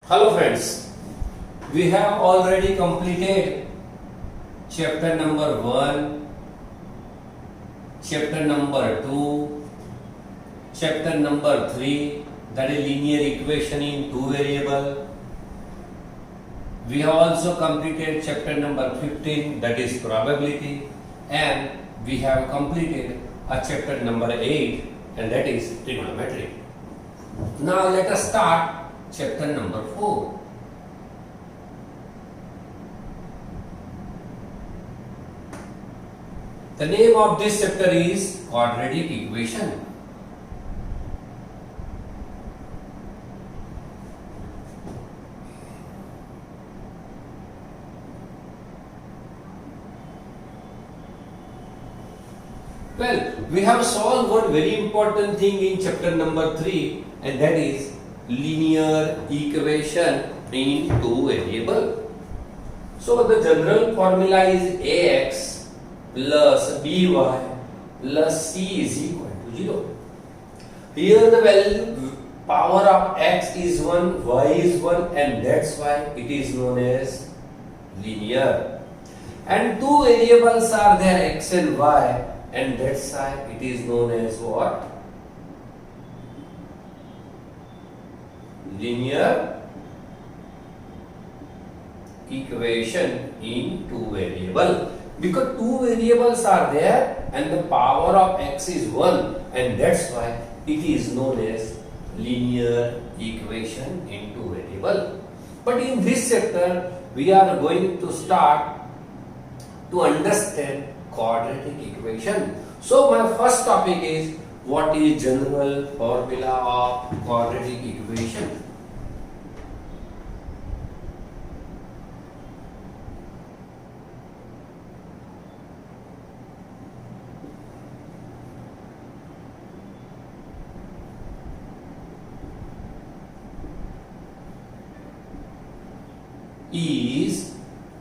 Hello friends, we have already completed chapter number 1, chapter number 2, chapter number 3, that is linear equation in two variable. We have also completed chapter number 15, that is probability, and we have completed a chapter number 8, and that is trigonometry. Now let us start chapter number 4. The name of this chapter is quadratic equation. Well, we have solved one very important thing in chapter number 3, and that is linear equation in two variable. So the general formula is ax plus by plus c is equal to 0. Here the value power of x is 1, y is 1, and that's why it is known as linear. And two variables are there, x and y, and that's why it is known as what? Linear equation in two variable, because two variables are there and the power of x is 1, and that's why it is known as linear equation in two variable. But in this chapter we are going to start to understand quadratic equation. So my first topic is, what is general formula of quadratic equation? Is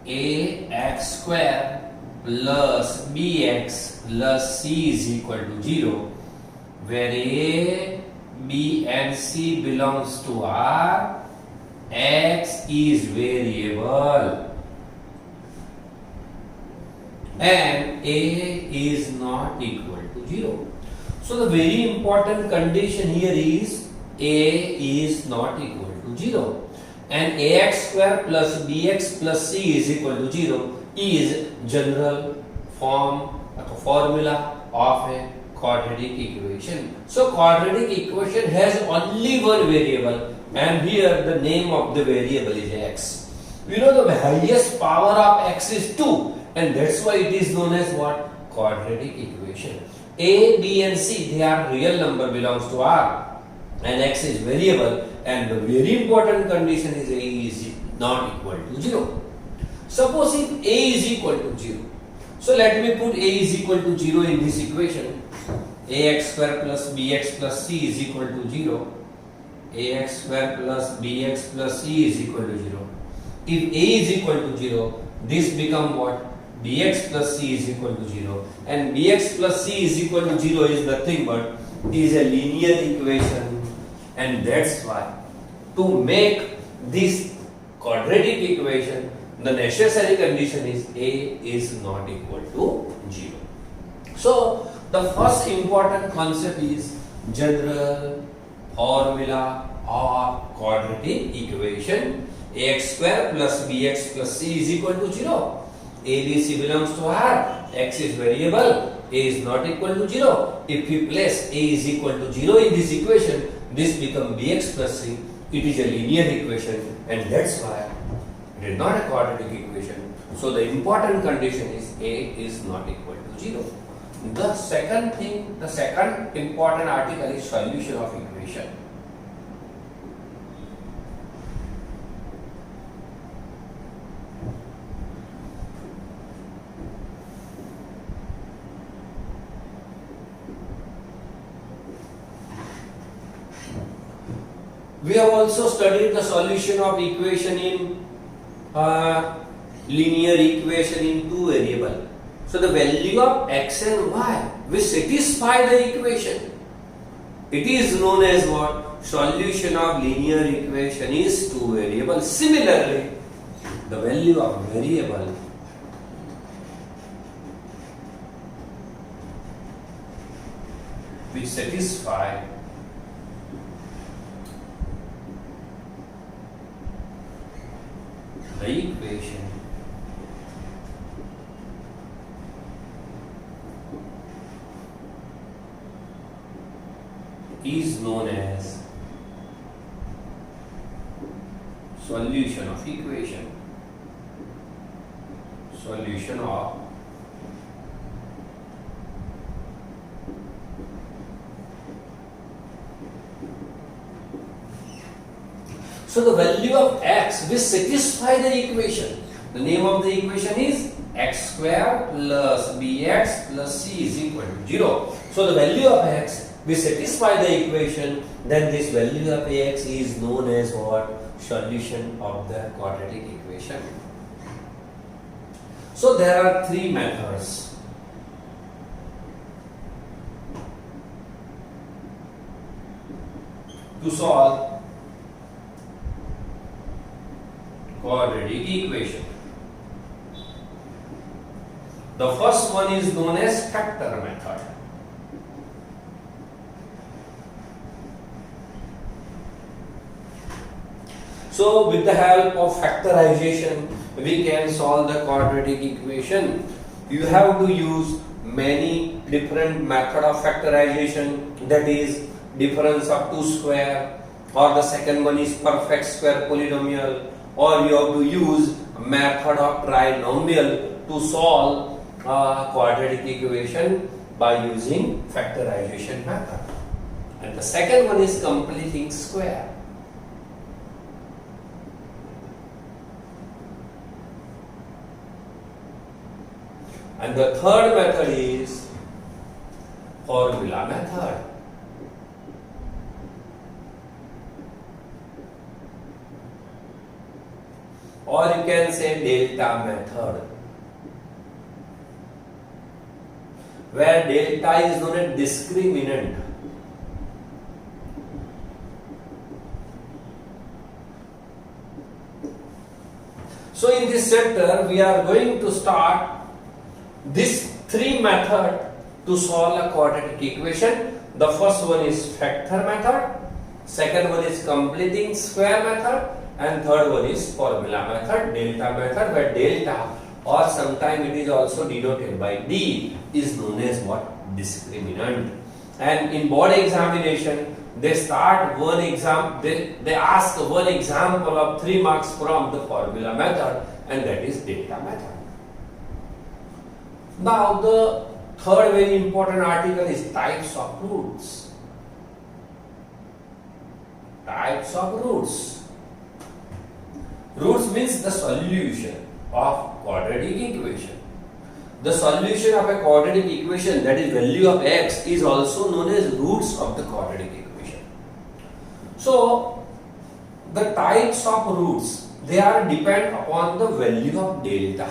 ax square plus bx plus c is equal to 0, where a, b and c belongs to R, x is variable and a is not equal to 0. So the very important condition here is a is not equal to 0, and ax square plus bx plus c is equal to 0 is general form or formula of a quadratic equation. So quadratic equation has only one variable, and here the name of the variable is x. We know the highest power of x is 2, and that's why it is known as what? Quadratic equation. A, b and c, they are real number, belongs to R, and x is variable, and the very important condition is a is not equal to 0. Suppose if a is equal to 0, so let me put a is equal to 0 in this equation. Ax square plus bx plus c is equal to 0. Ax square plus bx plus c is equal to 0. If a is equal to 0, this become what? Bx plus c is equal to 0, and bx plus c is equal to 0 is nothing but is a linear equation, and that's why to make this quadratic equation, the necessary condition is a is not equal to 0. So the first important concept is general formula of quadratic equation. Ax square plus bx plus c is equal to 0. A, b, c belongs to R. X is variable. A is not equal to 0. If we place a is equal to 0 in this equation, this becomes bx plus c. It is a linear equation, and that's why it is not a quadratic equation. So the important condition is a is not equal to 0. The second thing, the second important article is solution of equation. We have also studied the solution of equation in linear equation in two variable. So the value of x and y will satisfy the equation. It is known as what? solution of linear equation is two variable. Similarly, the value of variable which satisfy the equation is known as solution of equation. Solution of so the value of x will satisfy the equation. The name of the equation is x square plus bx plus c is equal to 0. So the value of x will satisfy the equation, then this value of ax is known as what? Solution of the quadratic equation. So there are three methods. To solve quadratic equation. The first one is known as factor method. So with the help of factorization, we can solve the quadratic equation. You have to use many different method of factorization, that is difference of 2 square, or the second one is perfect square polynomial, or you have to use method of trinomial to solve a quadratic equation by using factorization method. And the second one is completing square. And the third method is formula method. Or you can say delta method, where delta is known as discriminant. So in this chapter we are going to start this three method to solve a quadratic equation. The first one is factor method, second one is completing square method, and third one is formula method, delta method, where delta, or sometimes it is also denoted by D, is known as what? Discriminant. And in board examination, they start one exam, they ask one example of 3 marks from the formula method, and that is delta method. Now the third very important article is types of roots. Types of roots. Roots means the solution of quadratic equation. The solution of a quadratic equation, that is value of x, is also known as roots of the quadratic equation. So the types of roots, they are depend upon the value of delta.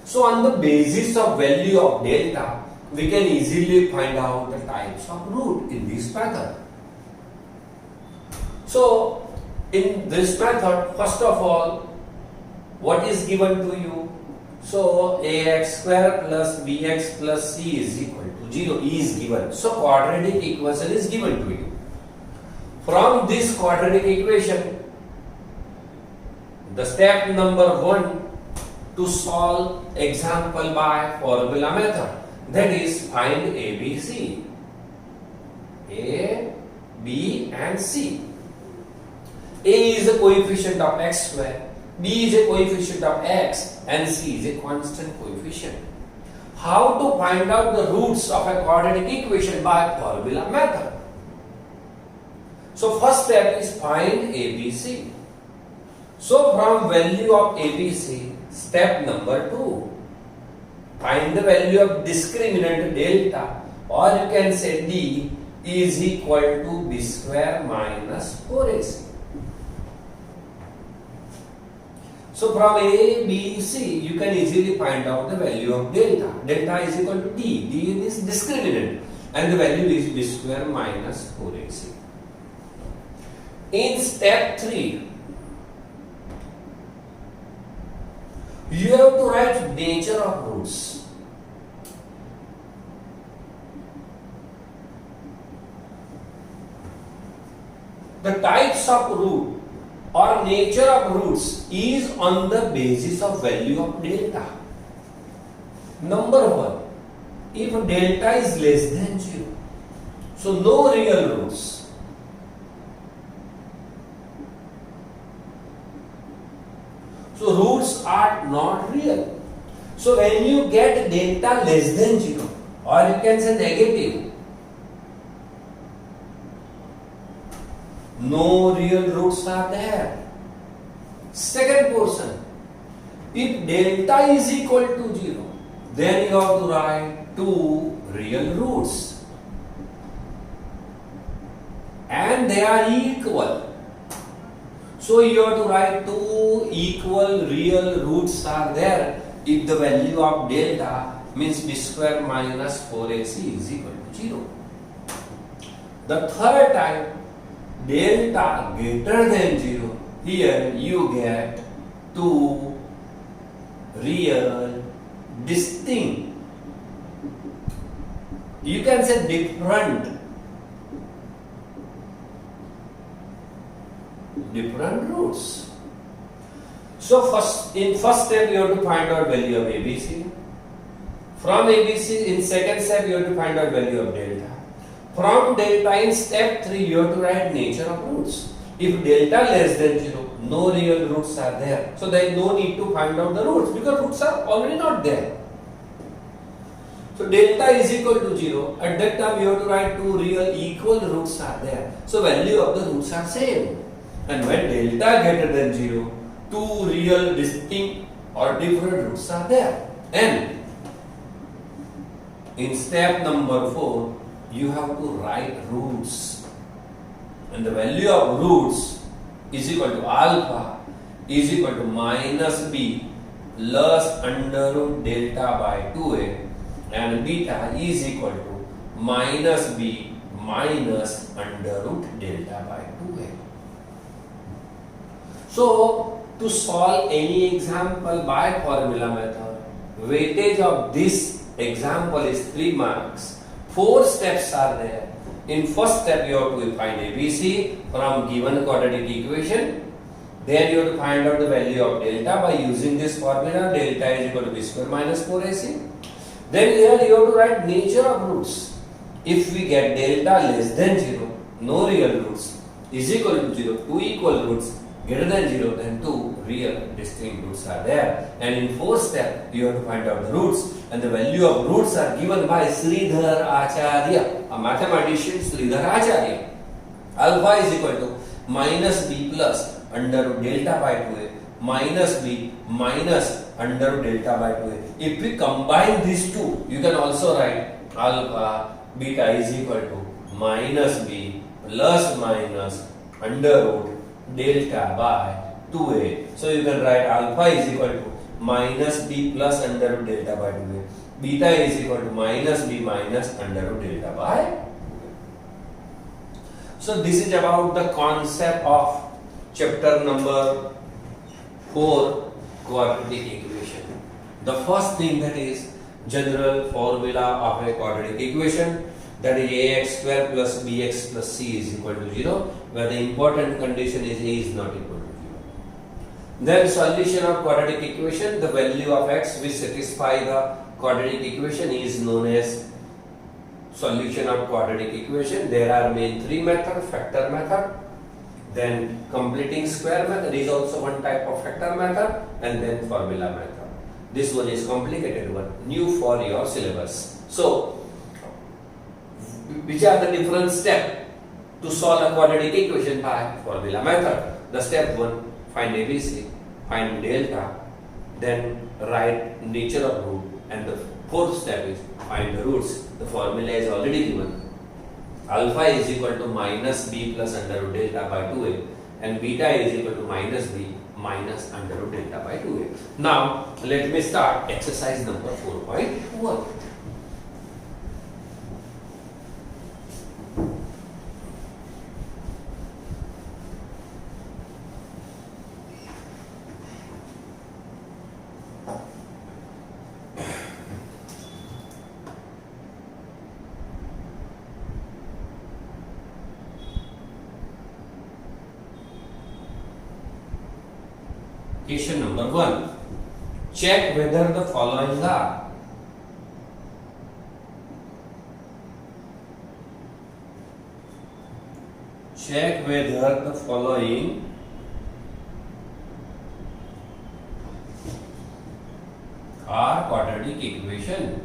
So on the basis of value of delta, we can easily find out the types of root in this method. So in this method, first of all, what is given to you? So ax square plus bx plus c is equal to 0 is given. So quadratic equation is given to you. From this quadratic equation, the step number 1 to solve example by formula method, that is find a, b, c. A, b and c. A is a coefficient of x square, b is a coefficient of x, and c is a constant coefficient. How to find out the roots of a quadratic equation? By formula method. So first step is find ABC. So from value of ABC, step number 2, find the value of discriminant delta, or you can say D is equal to b square minus 4ac. So from A, B, C, you can easily find out the value of delta. Delta is equal to D. D is discriminant, and the value is b square minus 4ac. In step 3, you have to write nature of roots. The types of root or nature of roots is on the basis of value of delta. Number 1, if delta is less than 0, so no real roots. So roots are not real. So when you get delta less than 0, or you can say negative, no real roots are there. Second portion, if delta is equal to 0, then you have to write 2 real roots. And they are equal. So you have to write 2 equal real roots are there if the value of delta means b square minus 4ac is equal to 0. The third type, delta greater than 0, here you get 2 real distinct, you can say different roots. So in first step you have to find out value of ABC. From ABC in second step you have to find out value of delta. From delta in step 3 you have to write nature of roots. If delta less than 0, no real roots are there. So there is no need to find out the roots because roots are already not there. So delta is equal to 0. At that time you have to write 2 real equal roots are there. So value of the roots are same. And when delta greater than 0, 2 real distinct or different roots are there. And in step number 4, you have to write roots. And the value of roots is equal to alpha is equal to minus b plus under root delta by 2a, and beta is equal to minus b minus under root delta by 2a. So, to solve any example by formula method, weightage of this example is 3 marks. 4 steps are there. In first step, you have to find ABC from given quadratic equation. Then you have to find out the value of delta by using this formula. Delta is equal to b square minus 4ac. Then here you have to write nature of roots. If we get delta less than 0, no real roots, is equal to 0, 2 equal roots, greater than 0, then 2 real distinct roots are there. And in fourth step, you have to find out the roots, and the value of roots are given by Sridhar Acharya, a mathematician Sridhar Acharya. Alpha is equal to minus b plus under root delta by 2a minus b minus under root delta by 2a. If we combine these two, you can also write alpha beta is equal to minus b plus minus under root delta by 2a. So you can write alpha is equal to minus b plus under root delta by 2a. Beta is equal to minus b minus under root delta by 2a. So this is about the concept of chapter number 4, quadratic equation. The first thing, that is general formula of a quadratic equation, that is ax square plus bx plus c is equal to 0, where the important condition is a is not equal to 0. Then solution of quadratic equation, the value of x which satisfy the quadratic equation is known as solution of quadratic equation. There are main 3 methods: factor method, then completing square method is also one type of factor method, and then formula method. This one is complicated one, new for your syllabus. So which are the different steps to solve a quadratic equation by formula method? The step 1, find ABC, find delta, then write nature of root, and the fourth step is find the roots. The formula is already given. Alpha is equal to minus b plus under root delta by 2a, and beta is equal to minus b minus under root delta by 2a. Now let me start exercise number 4.1. Question number 1. Check whether the following are quadratic equation.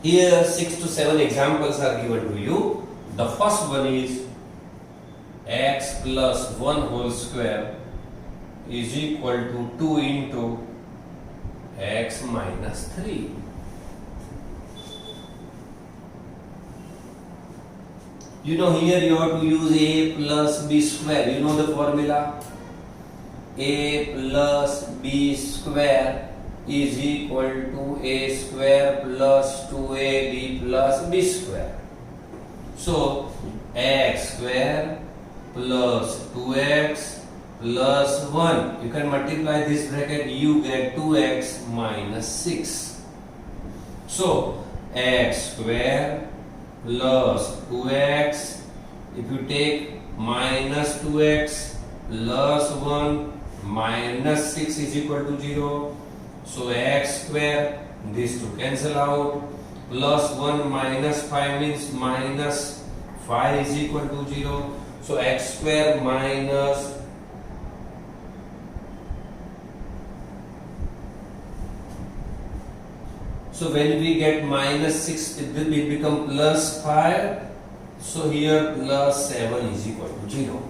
Here 6 to 7 examples are given to you. The first one is x plus 1 whole square is equal to 2 into x minus 3. You know, here you have to use a plus b square. You know the formula? A plus b square is equal to a square plus 2ab plus b square. So x square plus 2x plus 1. You can multiply this bracket, you get 2x minus 6. So x square plus 2x, if you take minus 2x plus 1 minus 6 is equal to 0. So x square, these two cancel out, plus 1 minus 5 means minus 5 is equal to 0. So x square minus so when we get minus 6, it will become plus 5. So here plus 7 is equal to 0.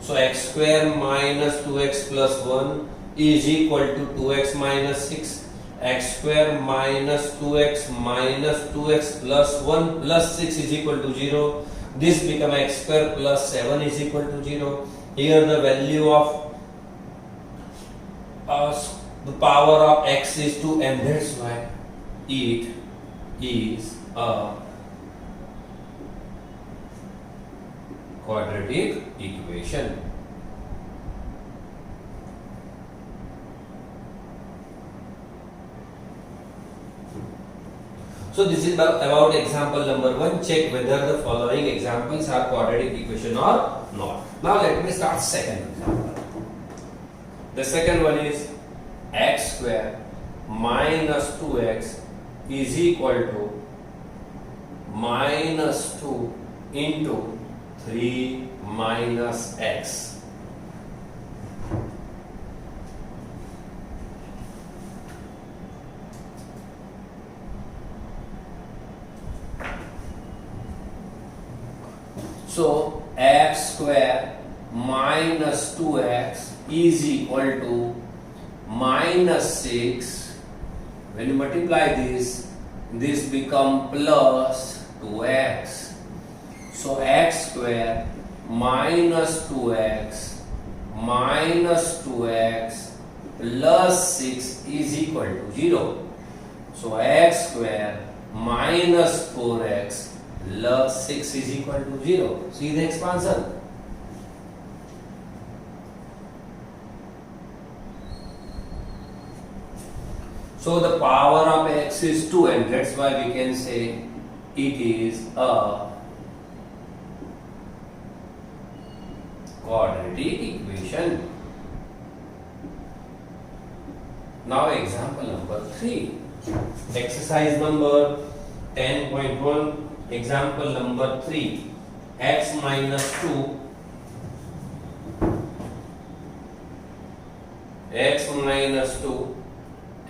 So x square minus 2x plus 1 is equal to 2x minus 6. X square minus 2x plus 1 plus 6 is equal to 0. This become x square plus 7 is equal to 0. Here the value of the power of x is 2, and that's why it is a quadratic equation. So this is about example number 1. Check whether the following examples are quadratic equation or not. Now let me start second example. The second one is x square minus 2x is equal to minus 2 into 3 minus x. So x square minus 2x is equal to minus 6. When you multiply this become plus 2x. So x square minus 2x plus 6 is equal to 0. So x square minus 4x plus 6 is equal to 0. See the expansion. So the power of x is 2, and that's why we can say it is a quadratic equation. Now example number 3. Exercise number 10.1. Example number 3. X minus 2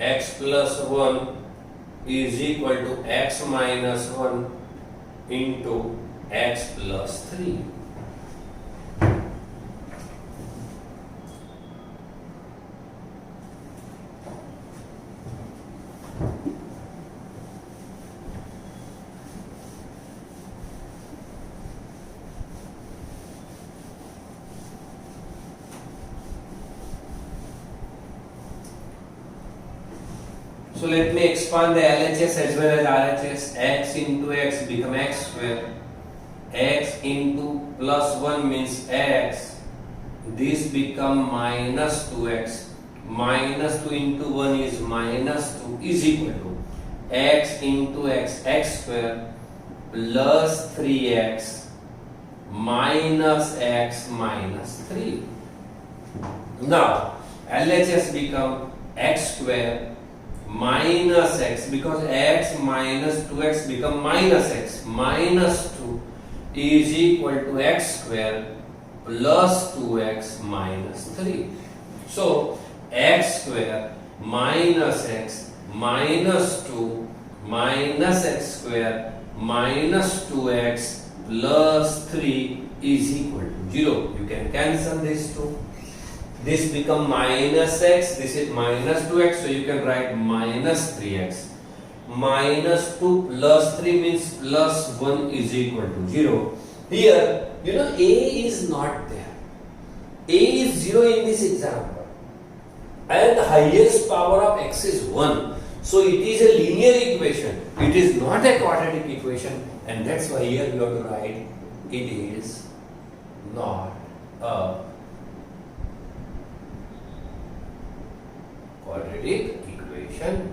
x plus 1 is equal to x minus 1 into x plus 3. So let me expand the LHS as well as RHS. X into x become x square. X into plus 1 means x. This become minus 2x. Minus 2 into 1 is minus 2 is equal to x into x, x square plus 3x minus x minus 3. Now LHS become x square minus x, because x minus 2x become minus x, minus 2 is equal to x square plus 2x minus 3. So x square minus x minus 2 minus x square minus 2x plus 3 is equal to 0. You can cancel these two. This become minus x, this is minus 2x, so you can write minus 3x. Minus 2 plus 3 means plus 1 is equal to 0. Here, a is not there. A is 0 in this example. And the highest power of x is 1. So it is a linear equation. It is not a quadratic equation. And that's why here you have to write it is not a quadratic equation.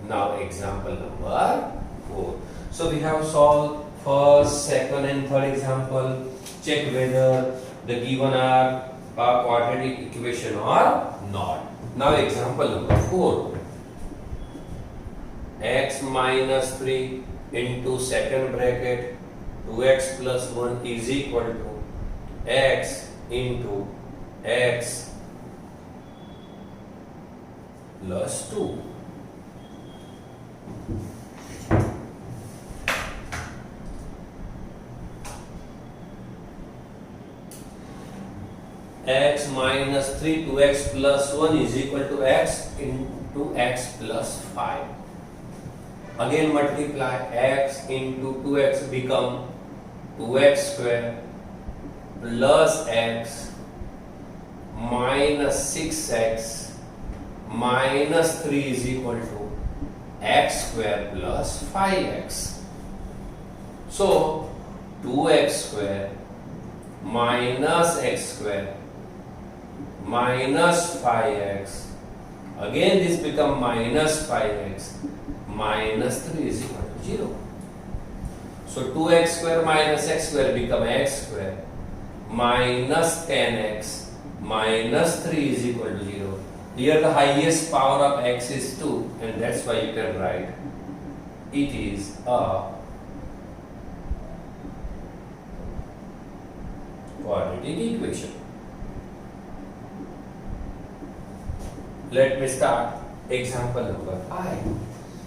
Now example number 4. So we have solved first, second and third example. Check whether the given are a quadratic equation or not. Now example number 4. X minus 3 into second bracket 2x plus 1 is equal to x into x plus 2. X minus 3 2x plus 1 is equal to x into x plus 5. Again multiply x into 2x become 2x square plus x minus 6x minus 3 is equal to x square plus 5x. So 2x square minus x square minus 5x, again this become minus 5x minus 3 is equal to 0. So 2x square minus x square become x square minus 10x minus 3 is equal to 0. Here the highest power of x is 2, and that's why you can write it is a quadratic equation. Let me start example number 5.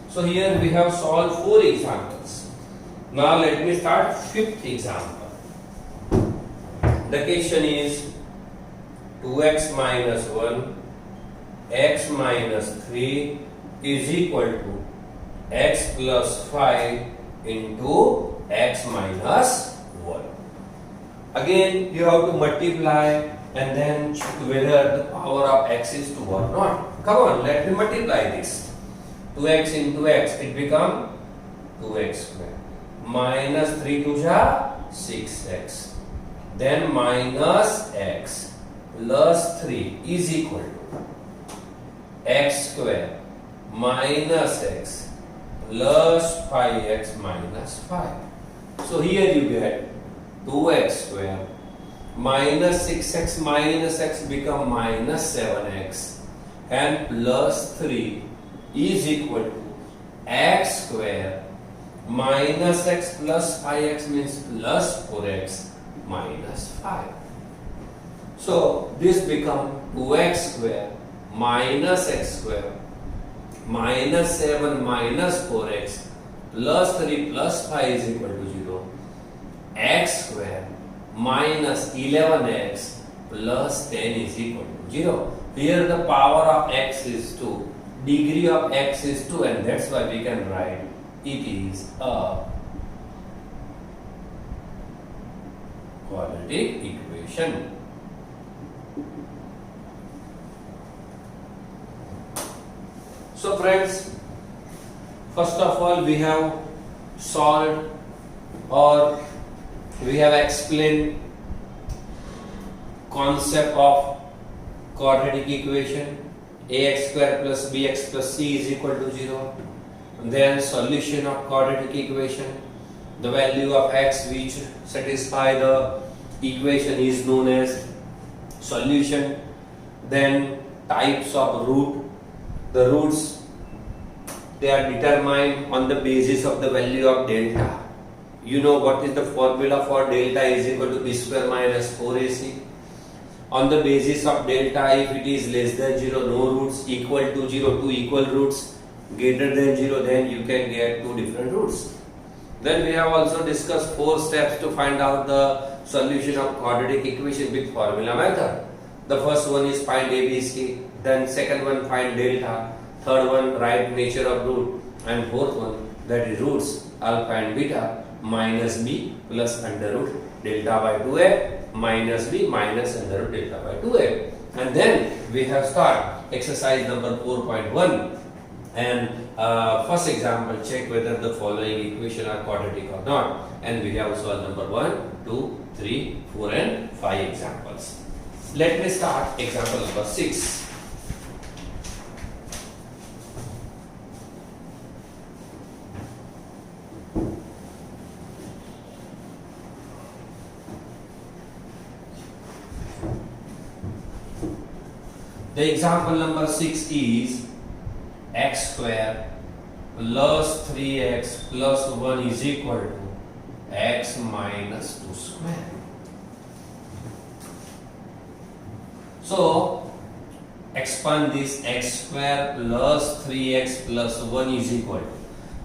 So here we have solved 4 examples. Now let me start 5th example. The question is 2x minus 1 x minus 3 is equal to x plus 5 into x minus 1. Again you have to multiply and then check whether the power of x is 2 or not. Come on, let me multiply this. 2x into x, it become 2x square. Minus 3 to 6x. Then minus x plus 3 is equal to x square minus x plus 5x minus 5. So here you get 2x square minus 6x minus x become minus 7x and plus 3 is equal to x square minus x plus 5x means plus 4x minus 5. So this become 2x square minus x square minus 7 minus 4x plus 3 plus 5 is equal to 0. X square minus 11x plus 10 is equal to 0. Here the power of x is 2, degree of x is 2, and that's why we can write it is a quadratic equation. So friends, first of all we have solved or we have explained concept of quadratic equation. Ax square plus bx plus c is equal to 0. then solution of quadratic equation. The value of x which satisfy the equation is known as solution. Then types of root. The roots, they are determined on the basis of the value of delta. You know what is the formula for delta is equal to b square minus 4ac. On the basis of delta, if it is less than 0, no roots, equal to 0, two equal roots, greater than 0, then you can get two different roots. Then we have also discussed 4 steps to find out the solution of quadratic equation with formula method. The first one is find ABC, then second one find delta, third one write nature of root, and fourth one, that is roots alpha and beta minus b plus under root delta by 2a minus b minus under root delta by 2a. And then we have start exercise number 4.1, and first example, check whether the following equation are quadratic or not, and we have solved number 1, 2, 3, 4 and 5 examples. Let me start example number 6. The example number 6 is x square plus 3x plus 1 is equal to x minus 2 square. So expand this x square plus 3x plus 1 is equal to,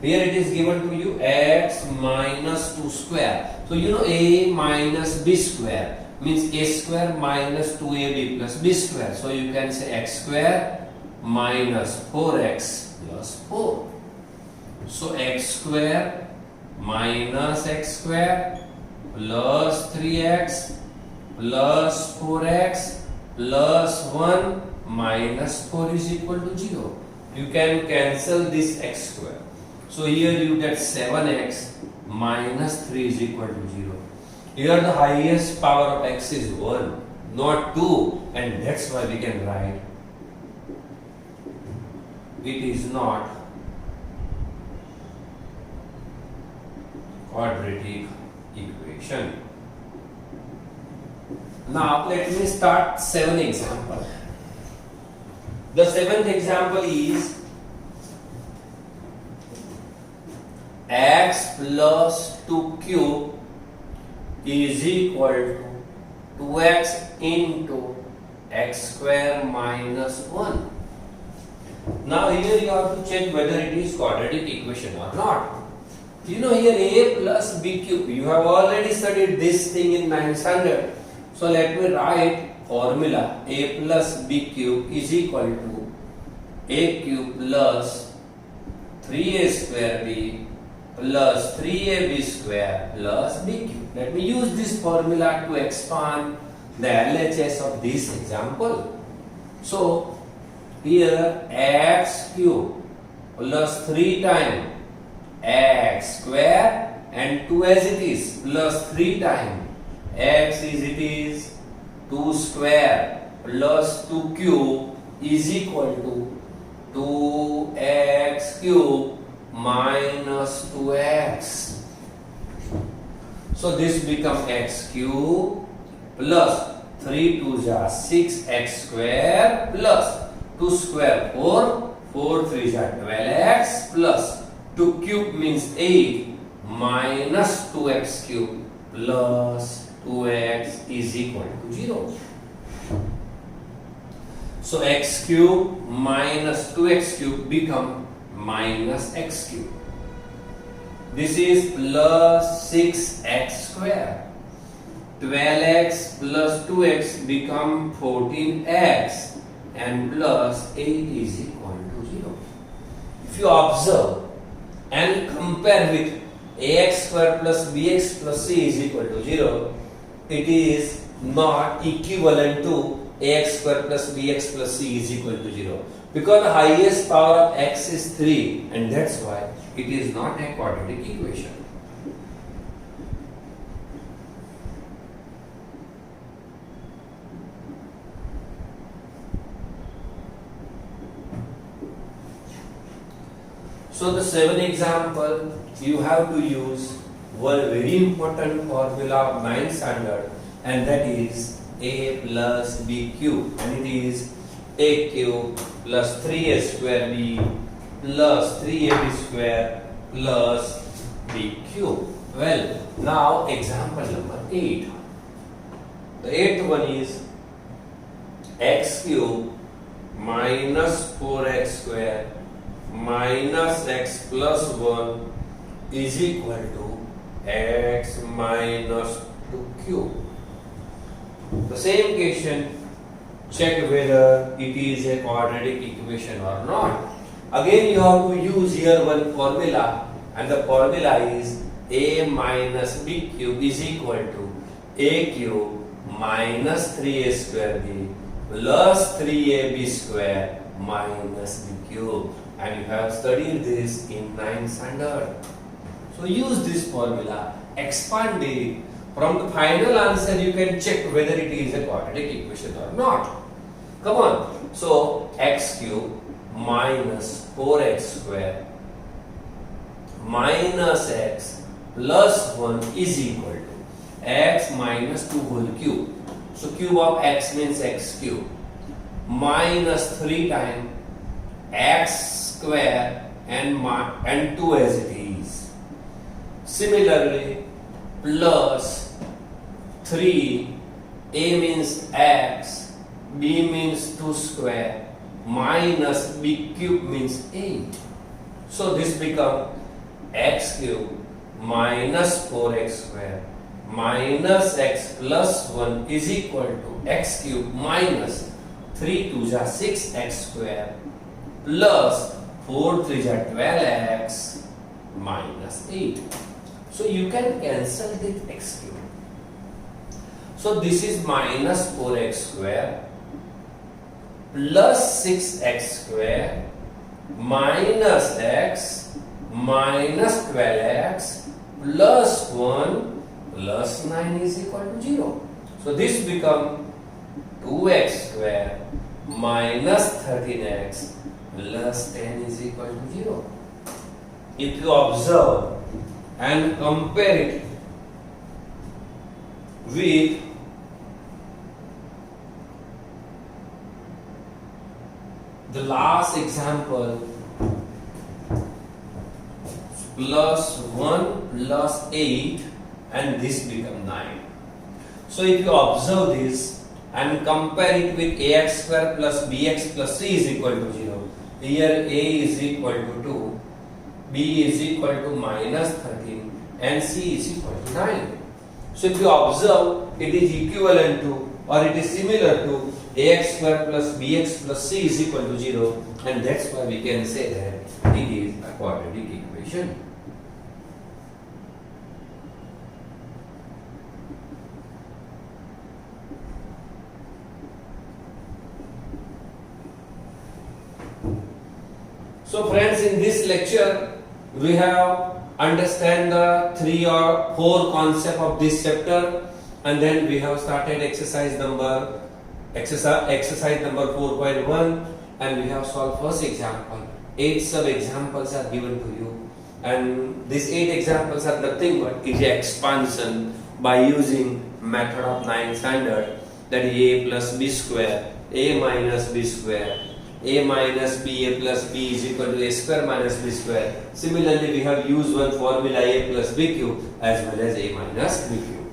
here it is given to you x minus 2 square. So you know a minus b square means a square minus 2ab plus b square. So you can say x square minus 4x plus 4. So x square minus x square plus 3x plus 4x plus 1 minus 4 is equal to 0. You can cancel this x square. So here you get 7x minus 3 is equal to 0. Here the highest power of x is 1, not 2, and that's why we can write it is not quadratic equation. Now let me start 7th example. The 7th example is x plus 2 cube is equal to 2x into x square minus 1. Now here you have to check whether it is quadratic equation or not. You know here a plus b cube, you have already studied this thing in 9th standard. So let me write formula. A plus b cube is equal to a cube plus 3a square b plus 3ab square plus b cube. Let me use this formula to expand the LHS of this example. So here x cube plus 3 times x square and 2 as it is plus 3 times x is it is 2 square plus 2 cube is equal to 2x cube minus 2x. So this becomes x cube plus 3 2s are 6x square plus 2 square 4, 4 3s are 12x plus 2 cube means 8 minus 2x cube plus 2x is equal to 0. So x cube minus 2x cube become minus x cube. This is plus 6x square. 12x plus 2x become 14x and plus 8 is equal to 0. If you observe and compare with ax square plus bx plus c is equal to 0, it is not equivalent to ax square plus bx plus c is equal to 0. Because the highest power of x is 3, and that's why it is not a quadratic equation. So the 7 example, you have to use one very important formula of 9 standard, and that is a plus b cube, and it is a cube plus 3a square b plus 3ab square plus b cube. Well, now example number 8. The 8th one is x cube minus 4x square minus x plus 1 is equal to x minus 2 cube. The same question, check whether it is a quadratic equation or not. Again you have to use here one formula, and the formula is a minus b cube is equal to a cube minus 3a square b plus 3ab square minus b cube, and you have studied this in 9th standard. So use this formula, expand it. From the final answer you can check whether it is a quadratic equation or not. Come on. So x cube minus 4x square minus x plus 1 is equal to x minus 2 whole cube. So cube of x means x cube minus 3 times x square and 2 as it is. Similarly, plus 3, a means x, b means 2 square, minus b cube means 8. So this becomes x cube minus 4x square minus x plus 1 is equal to x cube minus 3 2 are 6x square plus 4 3 are 12x minus 8. So you can cancel this x cube. So this is minus 4x square plus 6x square minus x minus 12x plus 1 plus 9 is equal to 0. So this becomes 2x square minus 13x plus 10 is equal to 0. If you observe and compare it with the last example, plus 1 plus 8, and this become 9. So if you observe this and compare it with ax square plus bx plus c is equal to 0, here a is equal to 2, b is equal to minus 13, and c is equal to 9. So if you observe, it is equivalent to, or it is similar to ax square plus bx plus c is equal to 0, and that's why we can say that it is a quadratic equation. So friends, in this lecture we have understand the 3 or 4 concept of this chapter, and then we have started exercise number 4.1, and we have solved first example. 8 sub examples are given to you, and these 8 examples are nothing but is expansion by using method of 9 standard, that is a plus b square, a minus b square, a minus b, a plus b is equal to a square minus b square. Similarly, we have used one formula a plus b cube as well as a minus b cube.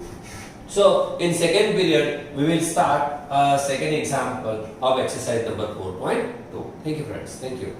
So in second period, we will start a second example of exercise number 4.2. Thank you friends. Thank you.